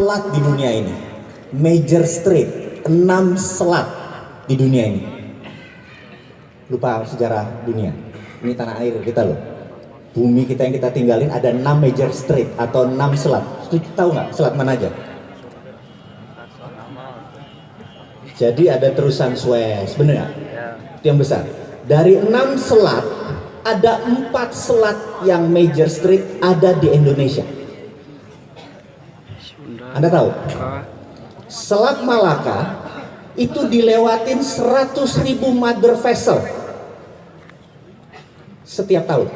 selat di dunia ini, major strait, 6 selat di dunia ini. Lupa sejarah dunia, ini tanah air kita loh, bumi kita yang kita tinggalin ada 6 major strait atau 6 selat. Tahu nggak selat mana aja? Jadi ada terusan Suez, bener nggak? Itu yang besar. Dari 6 selat, ada 4 selat yang major strait ada di Indonesia. Anda tahu? Selat Malaka itu dilewatin 100.000 mother vessel setiap tahun.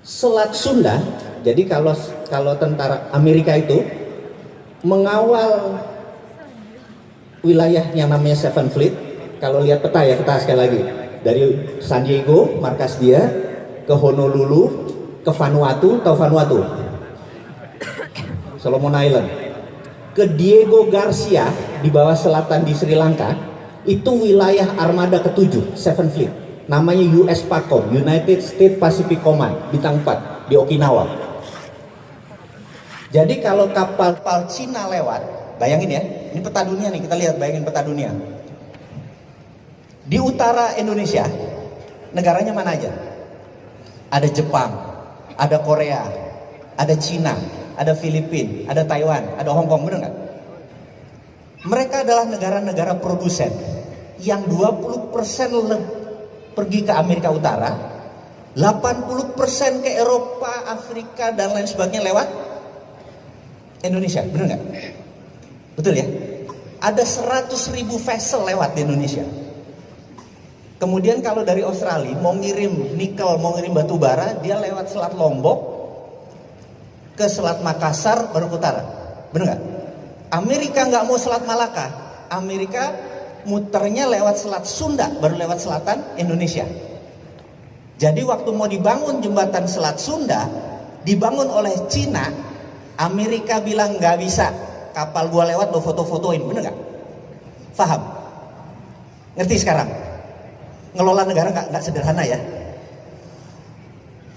Selat Sunda, jadi kalau tentara Amerika itu mengawal wilayah yang namanya Seven Fleet, kalau lihat peta ya, peta sekali lagi, dari San Diego markas dia ke Honolulu, ke Vanuatu, tahu Vanuatu? Solomon Island, ke Diego Garcia di bawah selatan di Sri Lanka, itu wilayah armada ke-7 Seven Fleet, namanya US PACOM, United States Pacific Command, bintang 4 di Okinawa. Jadi kalau kapal Cina lewat, bayangin ya, ini peta dunia nih, kita lihat, bayangin peta dunia. Di utara Indonesia, negaranya mana aja? Ada Jepang, ada Korea, ada Cina, ada Filipina, ada Taiwan, ada Hong Kong, bener nggak? Mereka adalah negara-negara produsen yang 20% pergi ke Amerika Utara, 80% ke Eropa, Afrika, dan lain sebagainya lewat Indonesia, bener nggak? Betul ya? Ada 100.000 vessel lewat di Indonesia. Kemudian kalau dari Australia mau ngirim nikel, mau ngirim batu bara, dia lewat Selat Lombok ke Selat Makassar baru ke utara. Bener nggak? Amerika nggak mau Selat Malaka. Amerika muternya lewat Selat Sunda baru lewat selatan Indonesia. Jadi waktu mau dibangun jembatan Selat Sunda, dibangun oleh Cina, Amerika bilang nggak bisa. Kapal gua lewat lo foto-fotoin, bener nggak? Paham? Ngerti sekarang? Ngelola negara nggak sederhana ya.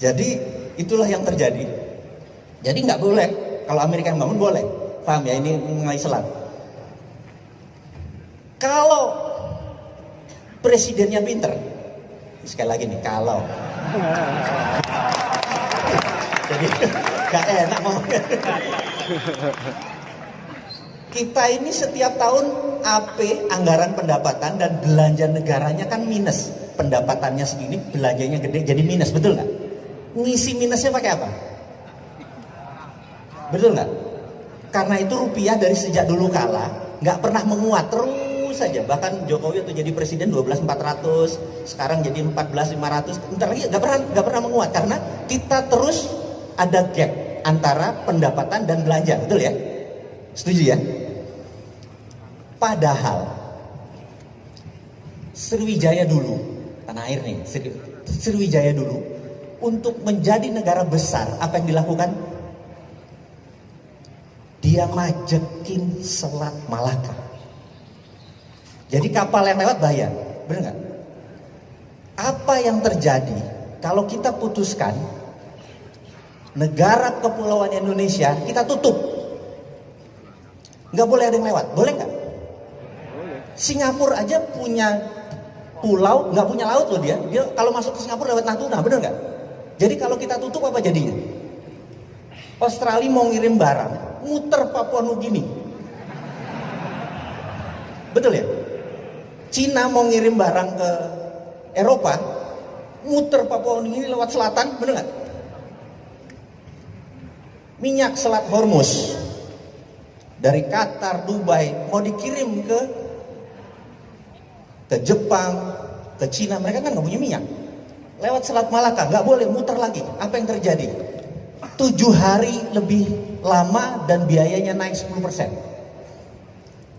Jadi itulah yang terjadi. Jadi nggak boleh kalau Amerika yang bangun, boleh. Paham ya? Ini mengenai selat. Kalau presidennya pinter, sekali lagi nih, kalau jadi nggak enak ngomongnya. Kita ini setiap tahun AP, anggaran pendapatan dan belanja negaranya kan minus. Pendapatannya segini, belanjanya gede, jadi minus, betul nggak? Ngisi minusnya pakai apa? Betul nggak? Karena itu rupiah dari sejak dulu kala nggak pernah menguat, terus saja. Bahkan Jokowi waktu jadi presiden 12.400, sekarang jadi 14.500. Bentar lagi nggak pernah menguat karena kita terus ada gap antara pendapatan dan belanja, betul ya? Setuju ya? Padahal Sriwijaya dulu, tanah air nih, Sriwijaya dulu, untuk menjadi negara besar, apa yang dilakukan? Dia majekin Selat Malaka. Jadi kapal yang lewat bayar, bener nggak? Apa yang terjadi kalau kita putuskan negara kepulauan Indonesia kita tutup? Nggak boleh ada yang lewat, boleh nggak? Singapura aja punya pulau, nggak punya laut loh dia kalau masuk ke Singapura lewat Natuna, bener nggak? Jadi kalau kita tutup apa jadinya? Australia mau ngirim barang, muter Papua Nugini, betul ya? Cina mau ngirim barang ke Eropa, muter Papua Nugini lewat selatan, bener nggak? Minyak Selat Hormuz dari Qatar, Dubai mau dikirim ke Jepang, ke Cina, mereka kan nggak punya minyak. Lewat Selat Malaka, nggak boleh, muter lagi. Apa yang terjadi? 7 hari lebih lama dan biayanya naik 10%.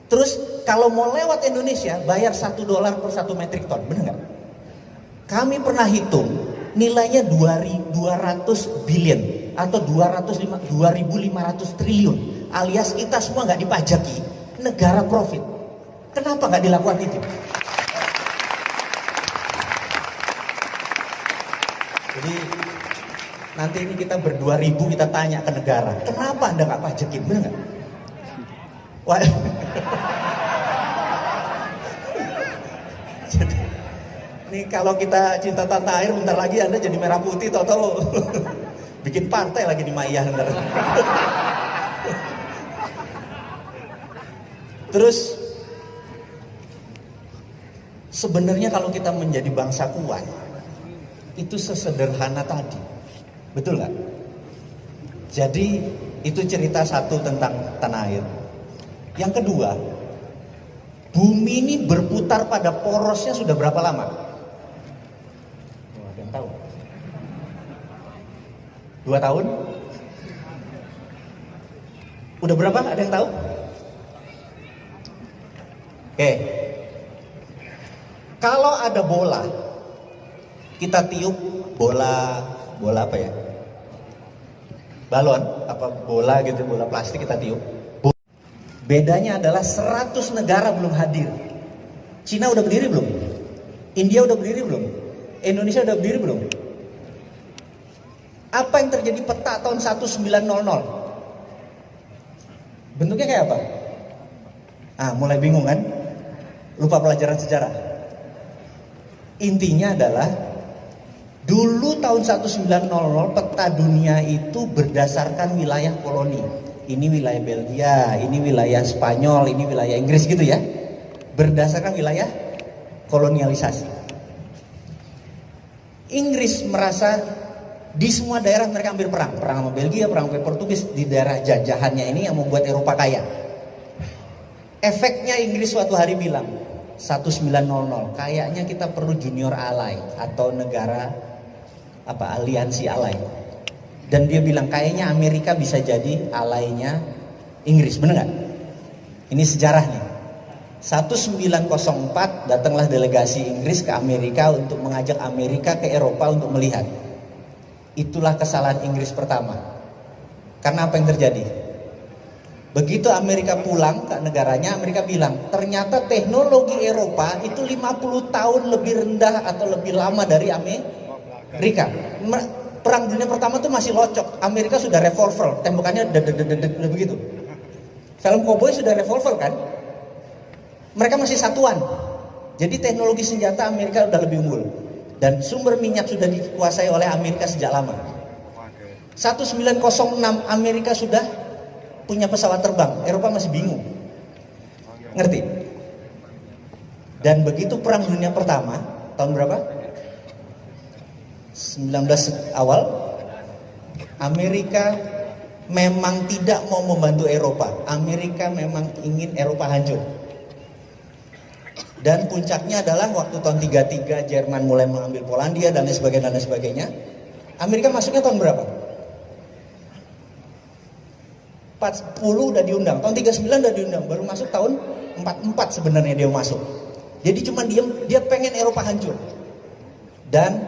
Terus kalau mau lewat Indonesia, bayar $1 per 1 metrik ton, bener nggak? Kami pernah hitung, nilainya 200 billion atau 2.500 triliun, alias kita semua nggak dipajaki, negara profit. Kenapa nggak dilakukan itu? Jadi Nanti ini kita ber-2000 kita tanya ke negara, kenapa Anda nggak pajakin, bener nggak? Wah. Jadi, nih kalau kita cinta tanah air, bentar lagi Anda jadi merah putih, tau-tau bikin partai lagi di Maiyah bentar. Terus sebenarnya kalau kita menjadi bangsa kuat itu sesederhana tadi, betul nggak? Jadi itu cerita satu tentang tanah air. Yang kedua, bumi ini berputar pada porosnya sudah berapa lama? Ada yang tahu? 2 tahun? Udah berapa? Ada yang tahu? Oke. Kalau ada bola, kita tiup bola apa ya? Balon, apa bola gitu, bola plastik kita tiup. Bedanya adalah 100 negara belum hadir. Cina udah berdiri belum? India udah berdiri belum? Indonesia udah berdiri belum? Apa yang terjadi peta tahun 1900? Bentuknya kayak apa? Mulai bingung kan? Lupa pelajaran sejarah. Intinya adalah dulu tahun 1900 peta dunia itu berdasarkan wilayah koloni. Ini wilayah Belgia, ini wilayah Spanyol, ini wilayah Inggris gitu ya. Berdasarkan wilayah kolonialisasi. Inggris merasa di semua daerah mereka ambil perang sama Belgia, perang sama Portugis di daerah jajahannya ini yang membuat Eropa kaya. Efeknya Inggris suatu hari bilang 1900 kayaknya kita perlu junior ally atau negara aliansi ally. Dan dia bilang kayaknya Amerika bisa jadi alainya Inggris, bener nggak? Ini sejarahnya. 1904 datanglah delegasi Inggris ke Amerika untuk mengajak Amerika ke Eropa untuk melihat. Itulah kesalahan Inggris pertama. Karena apa yang terjadi? Begitu Amerika pulang ke negaranya, Amerika bilang, ternyata teknologi Eropa itu 50 tahun lebih rendah atau lebih lama dari Amerika. Perang dunia pertama tuh masih locok. Amerika sudah revolver, tembakannya udah begitu. Film koboi sudah revolver kan? Mereka masih satuan. Jadi teknologi senjata Amerika udah lebih unggul. Dan sumber minyak sudah dikuasai oleh Amerika sejak lama. 1906 Amerika sudah punya pesawat terbang, Eropa masih bingung. Ngerti? Dan begitu perang dunia pertama, tahun berapa? 19 awal, Amerika memang tidak mau membantu Eropa. Amerika memang ingin Eropa hancur. Dan puncaknya adalah waktu tahun 33 Jerman mulai mengambil Polandia dan lain sebagainya. Amerika masuknya tahun berapa? 40 udah diundang, tahun 39 udah diundang, baru masuk tahun 44 sebenarnya dia masuk. Jadi cuma dia pengen Eropa hancur. Dan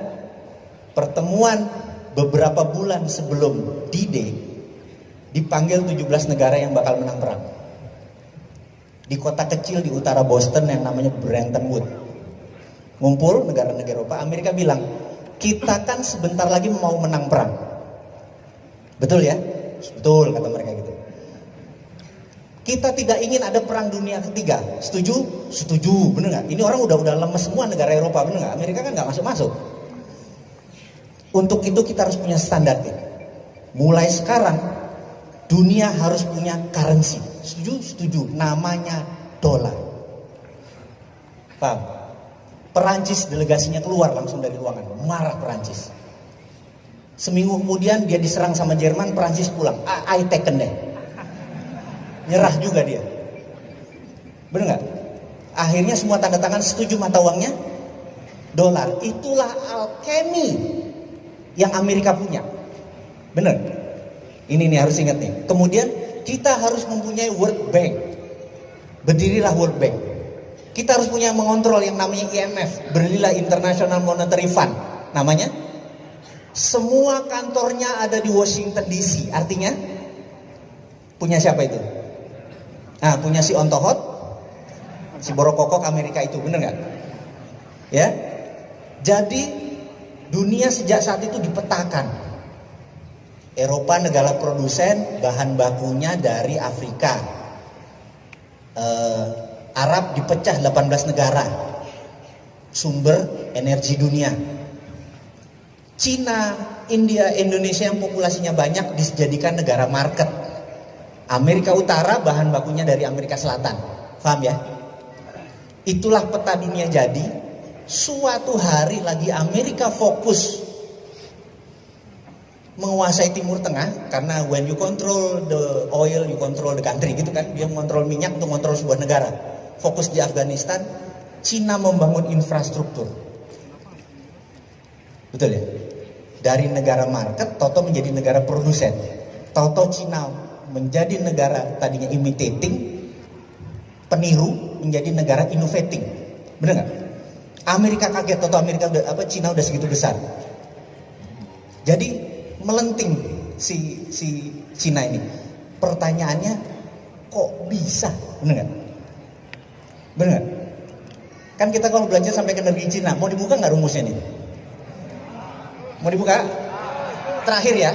pertemuan beberapa bulan sebelum D-Day dipanggil 17 negara yang bakal menang perang. Di kota kecil di utara Boston yang namanya Bretton Woods. Ngumpul negara-negara Eropa, Amerika bilang, kita kan sebentar lagi mau menang perang. Betul ya? Betul kata mereka gitu. Kita tidak ingin ada perang dunia ketiga. Setuju? Setuju, bener nggak? Ini orang udah lemes semua negara Eropa, bener nggak? Amerika kan nggak masuk. Untuk itu kita harus punya standar. Mulai sekarang dunia harus punya currency. Setuju? Setuju. Namanya dolar. Paham? Perancis delegasinya keluar langsung dari ruangan. Marah Perancis. Seminggu kemudian dia diserang sama Jerman, Perancis pulang. I taken deh. Nyerah juga dia. Bener nggak? Akhirnya semua tanda tangan setuju mata uangnya dolar. Itulah alkemi yang Amerika punya. Bener? Ini nih harus ingat nih. Kemudian kita harus mempunyai World Bank. Berdirilah World Bank. Kita harus punya mengontrol yang namanya IMF. Berdirilah International Monetary Fund. Namanya. Semua kantornya ada di Washington DC. Artinya punya siapa itu? Punya si Ontohot, si Borokokok Amerika itu, bener nggak? Ya. Jadi dunia sejak saat itu dipetakan. Eropa negara produsen, bahan bakunya dari Afrika. Arab dipecah 18 negara. Sumber energi dunia. Cina, India, Indonesia yang populasinya banyak dijadikan negara market. Amerika Utara bahan bakunya dari Amerika Selatan. Paham ya? Itulah peta dunia jadi. Suatu hari lagi Amerika fokus menguasai Timur Tengah, karena when you control the oil, you control the country gitu kan. Dia mengontrol minyak untuk mengontrol sebuah negara. Fokus di Afghanistan, Cina membangun infrastruktur. Betul ya? Dari negara market, toto menjadi negara produsen. Toto Cina menjadi negara tadinya imitating, peniru, menjadi negara innovating. Benar nggak? Amerika kaget, toto Cina udah segitu besar. Jadi melenting si Cina ini. Pertanyaannya, kok bisa? Benar nggak? Benar nggak? Kan kita kalau belajar sampai ke negeri Cina, mau dibuka nggak rumusnya nih? Mau dibuka? Terakhir ya.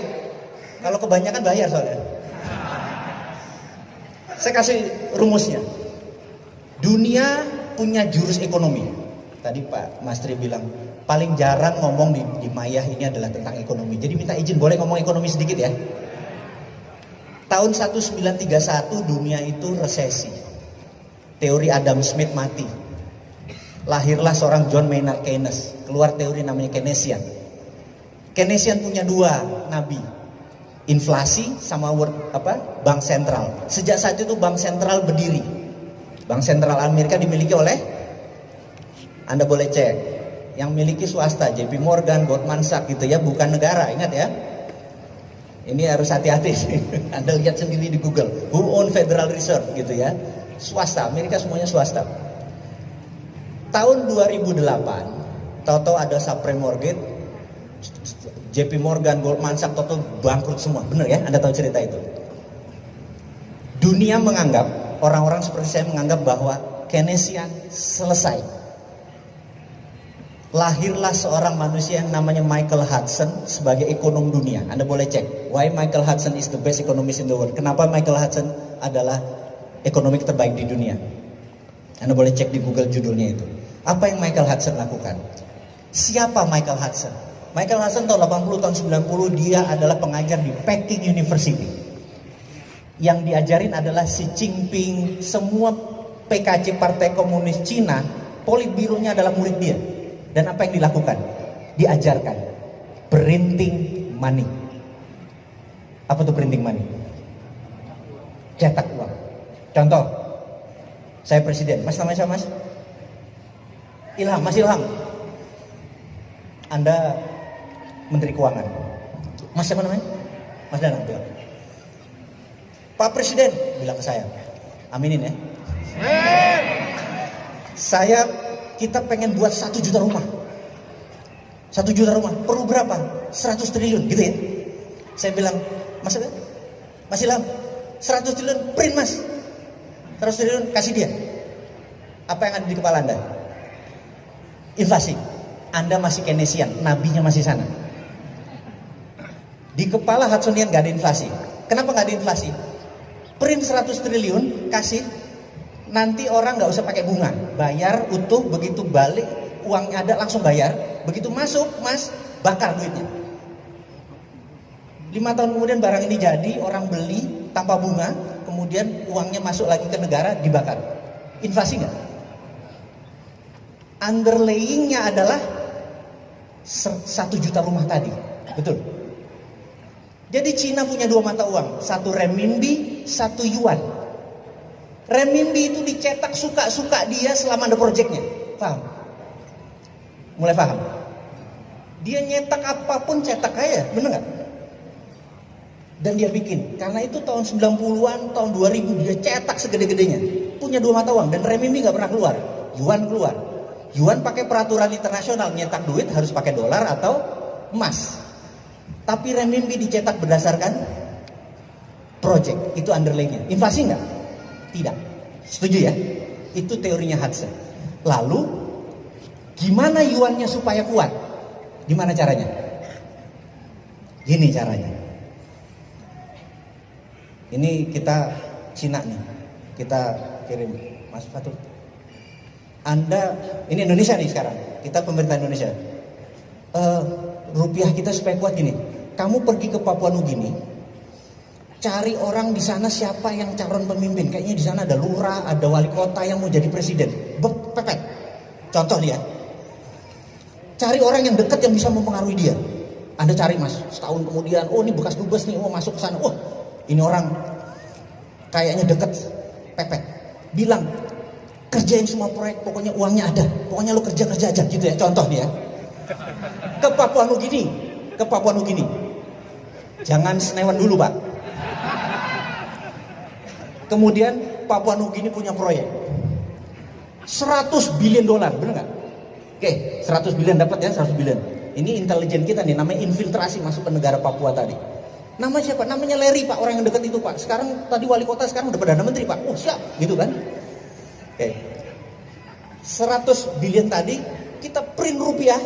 Kalau kebanyakan bayar soalnya. Saya kasih rumusnya. Dunia punya jurus ekonomi. Tadi Pak Mastri bilang paling jarang ngomong di Mayah ini adalah tentang ekonomi. Jadi minta izin boleh ngomong ekonomi sedikit ya. Tahun 1931 dunia itu resesi. Teori Adam Smith mati. Lahirlah seorang John Maynard Keynes. Keluar teori namanya Keynesian. Keynesian punya dua nabi. Inflasi sama bank sentral. Sejak saat itu bank sentral berdiri. Bank sentral Amerika dimiliki oleh, Anda boleh cek, yang miliki swasta, JP Morgan, Goldman Sachs gitu ya, bukan negara, ingat ya. Ini harus hati-hati. Anda lihat sendiri di Google, who own Federal Reserve gitu ya. Swasta, Amerika semuanya swasta. Tahun 2008, tahu-tahu ada subprime mortgage, JP Morgan, Goldman Sachs, tahu-tahu bangkrut semua. Bener ya, Anda tahu cerita itu. Dunia menganggap, orang-orang seperti saya menganggap bahwa Keynesian selesai. Lahirlah seorang manusia yang namanya Michael Hudson sebagai ekonom dunia. Anda boleh cek, why Michael Hudson is the best economist in the world. Kenapa Michael Hudson adalah ekonomi terbaik di dunia. Anda boleh cek di Google judulnya itu. Apa yang Michael Hudson lakukan? Siapa Michael Hudson? Michael Hudson tahun 80, tahun 90 dia adalah pengajar di Peking University. Yang diajarin adalah Xi Jinping, semua PKC Partai Komunis Cina, politbironya adalah murid dia. Dan apa yang dilakukan? Diajarkan printing money. Apa tuh printing money? Cetak uang. Contoh, saya presiden. Mas namanya siapa mas? Ilham, Mas Ilham. Anda Menteri Keuangan. Mas siapa namanya? Mas Danang bilang. Pak Presiden bilang ke saya, aminin ya. Kita pengen buat 1 juta rumah. 1 juta rumah, perlu berapa? 100 triliun gitu ya. Saya bilang, Mas Ilham, 100 triliun print mas. 100 triliun kasih dia. Apa yang ada di kepala Anda? Inflasi. Anda masih Keynesian, nabinya masih sana. Di kepala Hudsonian gak ada inflasi. Kenapa gak ada inflasi? Print 100 triliun, kasih. Nanti orang nggak usah pakai bunga, bayar utuh, begitu balik uangnya ada langsung bayar, begitu masuk mas bakar duitnya. 5 tahun kemudian barang ini jadi, orang beli tanpa bunga, kemudian uangnya masuk lagi ke negara dibakar. Inflasi nggak? Underlayingnya adalah 1 juta rumah tadi, betul. Jadi Cina punya 2 mata uang, 1 renminbi, 1 yuan. Renminbi itu dicetak suka-suka dia selama ada proyeknya. Paham? Mulai paham? Dia nyetak apapun cetak kaya, bener nggak? Dan dia bikin. Karena itu tahun 90-an, tahun 2000 dia cetak segede-gedenya. Punya 2 mata uang dan renminbi nggak pernah keluar. Yuan keluar. Yuan pakai peraturan internasional, nyetak duit harus pakai dolar atau emas. Tapi renminbi dicetak berdasarkan project. Itu underlayingnya. Inflasi nggak? Tidak. Setuju ya? Itu teorinya Hudson. Lalu gimana yuannya supaya kuat? Gimana caranya? Gini caranya. Ini kita Cina nih, kita kirim Mas Fatul. Anda, ini Indonesia nih sekarang, kita pemerintah Indonesia. Rupiah kita supaya kuat gini. Kamu pergi ke Papua Nugini, cari orang di sana siapa yang calon pemimpin. Kayaknya di sana ada lurah, ada wali kota yang mau jadi presiden. Pepet. Contoh dia. Cari orang yang dekat yang bisa mempengaruhi dia. Anda cari Mas, setahun kemudian, oh ini bekas dubes nih, oh masuk ke sana. Oh, ini orang kayaknya deket, pepet. Bilang, kerjain semua proyek, pokoknya uangnya ada. Pokoknya lo kerja aja gitu ya, contoh nih ya. Ke Papua Nugini. Jangan senewan dulu Pak. Kemudian Papua Nugini punya proyek 100 billion dolar, bener nggak? Oke, 100 billion dapat ya, 100 billion. Ini intelijen kita nih, namanya infiltrasi masuk ke negara Papua tadi. Nama siapa? Namanya Larry Pak, orang yang dekat itu Pak. Sekarang tadi wali kota, sekarang udah Perdana Menteri Pak. Oh siap, gitu kan? Oke. 100 billion tadi, kita print rupiah,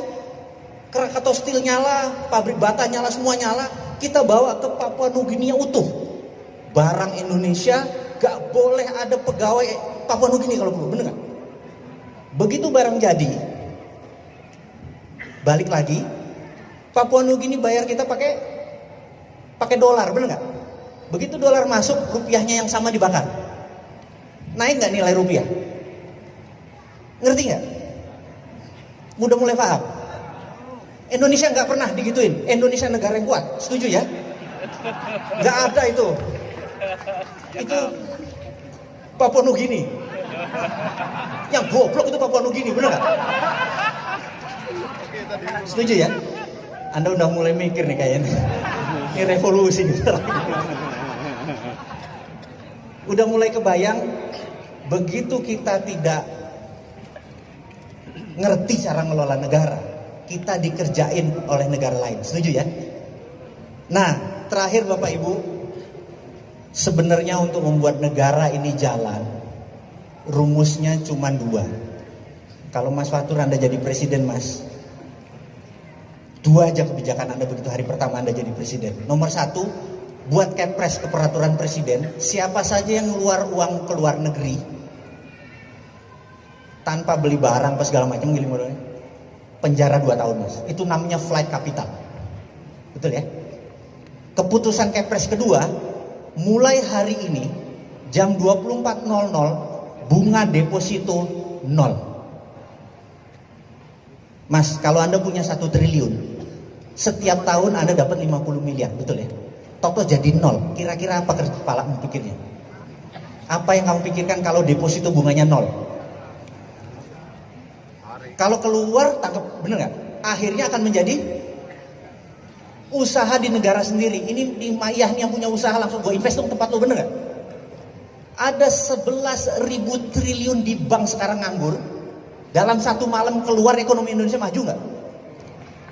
Krakatau Steel nyala, pabrik bata nyala, semua nyala. Kita bawa ke Papua Nugini utuh. Barang Indonesia gak boleh ada pegawai Papua Nugini kalau perlu, bener gak? Begitu barang jadi, balik lagi, Papua Nugini bayar kita pakai dolar, bener nggak? Begitu dolar masuk, rupiahnya yang sama dibakar. Naik nggak nilai rupiah? Ngerti nggak? Udah mulai paham? Indonesia nggak pernah digituin. Indonesia negara yang kuat, setuju ya? Nggak ada itu. Itu Papua Nugini. Yang goblok itu Papua Nugini, bener nggak? Setuju ya? Anda udah mulai mikir nih kayaknya. Ini revolusi gitu. Udah mulai kebayang, begitu kita tidak ngerti cara ngelola negara, kita dikerjain oleh negara lain. Setuju ya? Nah, terakhir Bapak Ibu, sebenarnya untuk membuat negara ini jalan, rumusnya cuma 2. Kalau Mas Fatur Anda jadi presiden Mas, 2 aja kebijakan Anda begitu hari pertama Anda jadi presiden. Nomor 1, buat kepres ke peraturan presiden, siapa saja yang ngeluar uang ke luar negeri tanpa beli barang apa segala macam, penjara 2 tahun Mas. Itu namanya flight capital. Betul ya? Keputusan kepres kedua, mulai hari ini jam 24.00 bunga deposito 0. Mas, kalau Anda punya 1 triliun, setiap tahun Anda dapat 50 miliar, betul ya? Toto jadi 0. Kira-kira apa kepala pikirnya? Apa yang kamu pikirkan kalau deposito bunganya 0? Kalau keluar, tangkap, bener nggak? Akhirnya akan menjadi usaha di negara sendiri. Ini di Mayah yang punya usaha, langsung gue invest dong tempat lo, bener nggak? Ada 11.000 triliun di bank sekarang nganggur. Dalam 1 malam keluar, ekonomi Indonesia maju nggak?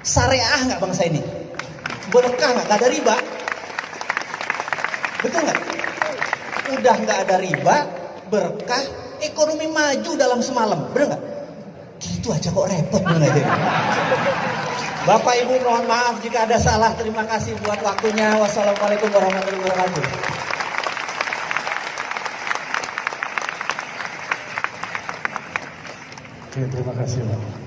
Syariah nggak bangsa ini? Berkah nggak? Nggak ada riba? Betul nggak? Udah nggak ada riba, berkah, ekonomi maju dalam semalam, bener nggak? Gitu aja kok repot, bener aja. Bapak Ibu mohon maaf jika ada salah. Terima kasih buat waktunya. Wassalamualaikum warahmatullahi wabarakatuh. Oke, terima kasih Pak.